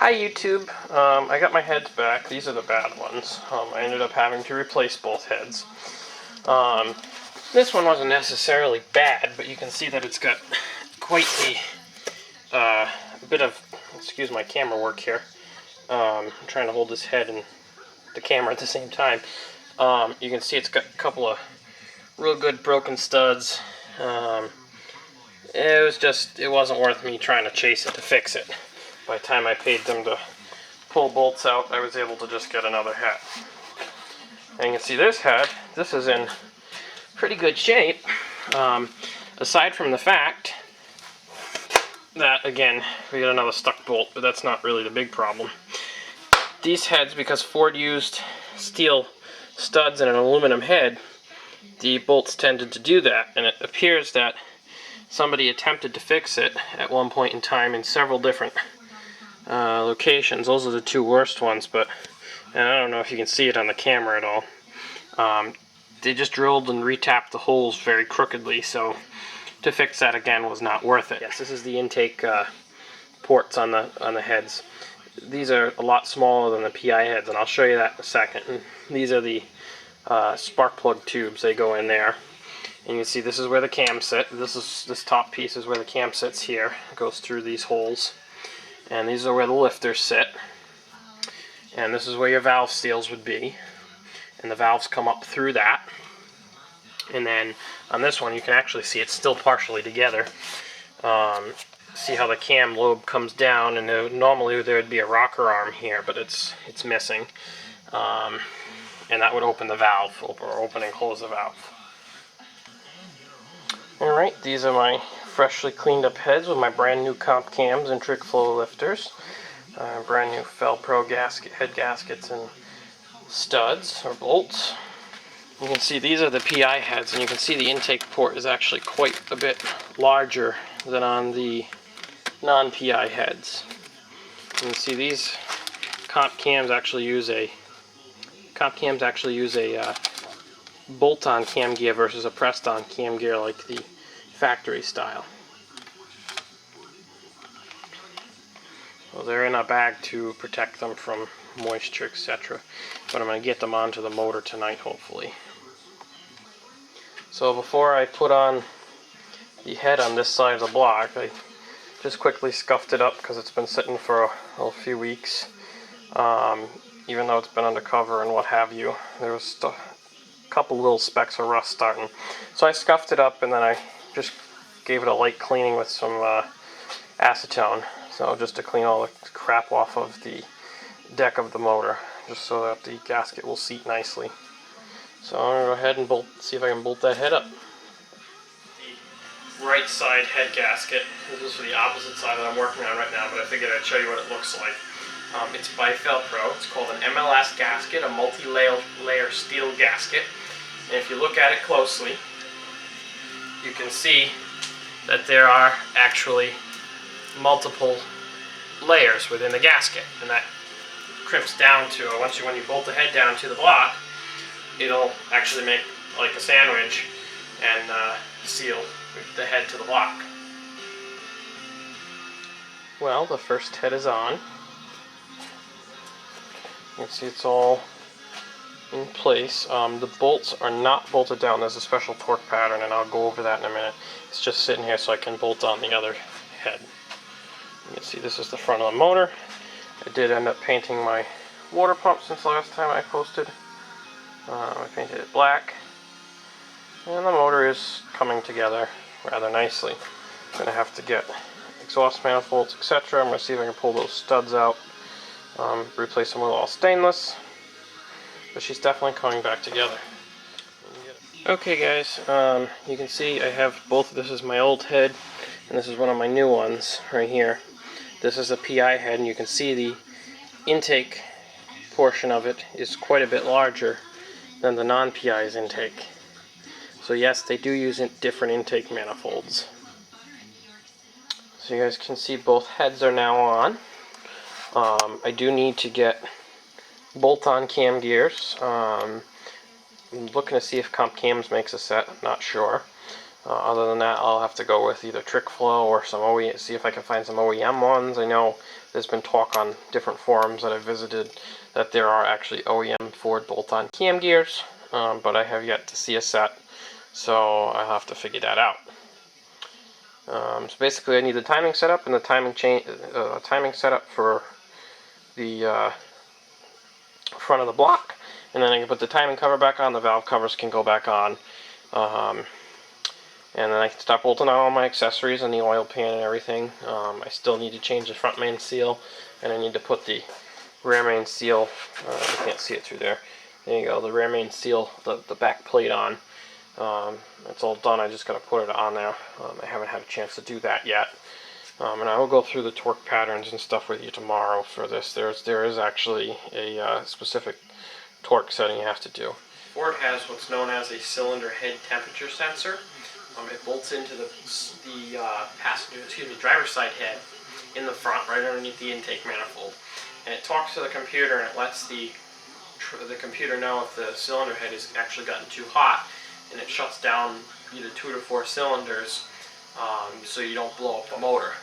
Hi YouTube, I got my heads back. These are the bad ones. I ended up having to replace both heads. This one wasn't necessarily bad, but you can see that it's got quite the bit of, excuse my camera work here. I'm trying to hold this head and the camera at the same time. You can see it's got a couple of real good broken studs. It wasn't worth me trying to chase it to fix it. By the time I paid them to pull bolts out, I was able to just get another head. And you can see this head, this is in pretty good shape, aside from the fact that, again, we got another stuck bolt, but that's not really the big problem. These heads, because Ford used steel studs and an aluminum head, the bolts tended to do that, and it appears that somebody attempted to fix it at one point in time in several different locations. Those are the two worst ones, and I don't know if you can see it on the camera at all. They just drilled and retapped the holes very crookedly, so to fix that again was not worth it. Yes, this is the intake ports on the heads. These are a lot smaller than the PI heads, and I'll show you that in a second. And these are the spark plug tubes. They go in there. And you can see this is where the cam sit. This top piece is where the cam sits here. It goes through these holes. And these are where the lifters sit. And this is where your valve seals would be. And the valves come up through that. And then on this one you can actually see it's still partially together. See how the cam lobe comes down, and normally there would be a rocker arm here, but it's missing. And that would open the valve, or open and close the valve. Alright, these are my freshly cleaned up heads with my brand new comp cams and trick flow lifters. Brand new Felpro head gaskets and studs or bolts. You can see these are the PI heads, and you can see the intake port is actually quite a bit larger than on the non-PI heads. You can see these comp cams actually use a bolt-on cam gear versus a pressed-on cam gear like the factory style. Well, they're in a bag to protect them from moisture, etc. But I'm going to get them onto the motor tonight, hopefully. So before I put on the head on this side of the block, I just quickly scuffed it up because it's been sitting for a few weeks. Even though it's been undercover and what have you, there was a couple little specks of rust starting. So I scuffed it up, and then I just gave it a light cleaning with some acetone. So just to clean all the crap off of the deck of the motor, just so that the gasket will seat nicely. So I'm going to go ahead and see if I can bolt that head up. The right side head gasket. This is for the opposite side that I'm working on right now, but I figured I'd show you what it looks like. It's by Felpro. It's called an MLS gasket, a multi-layer steel gasket. And if you look at it closely, you can see that there are actually multiple layers within the gasket, and that crimps down to, when you bolt the head down to the block, it'll actually make like a sandwich and seal the head to the block. Well, the first head is on. You can see it's all in place. The bolts are not bolted down. There's a special torque pattern, and I'll go over that in a minute. It's just sitting here so I can bolt on the other head. You can see this is the front of the motor. I did end up painting my water pump since the last time I posted. I painted it black. And the motor is coming together rather nicely. I'm going to have to get exhaust manifolds, etc. I'm going to see if I can pull those studs out. Replace them with all stainless. But she's definitely coming back together. Okay guys, you can see I have both. This is my old head, and this is one of my new ones right here. This is a PI head, and you can see the intake portion of it is quite a bit larger than the non-PI's intake. So yes, they do use different intake manifolds. So you guys can see both heads are now on. I do need to get bolt-on cam gears. I'm looking to see if Comp Cams makes a set, I'm not sure. Other than that, I'll have to go with either Trick Flow or some OEM, see if I can find some OEM ones. I know there's been talk on different forums that I've visited that there are actually OEM Ford bolt-on cam gears, but I have yet to see a set, so I'll have to figure that out. So basically, I need the timing setup and the timing setup for the front of the block, and then I can put the timing cover back on. The valve covers can go back on. And then I can start bolting out all my accessories and the oil pan and everything. I still need to change the front main seal, and I need to put the rear main seal, you can't see it through there. There you go, the rear main seal, the back plate on. It's all done, I just got to put it on there. I haven't had a chance to do that yet. And I will go through the torque patterns and stuff with you tomorrow for this. There is actually a specific torque setting you have to do. Ford has what's known as a cylinder head temperature sensor. It bolts into the driver's side head in the front, right underneath the intake manifold, and it talks to the computer and it lets the computer know if the cylinder head has actually gotten too hot, and it shuts down either 2 to 4 cylinders, so you don't blow up the motor.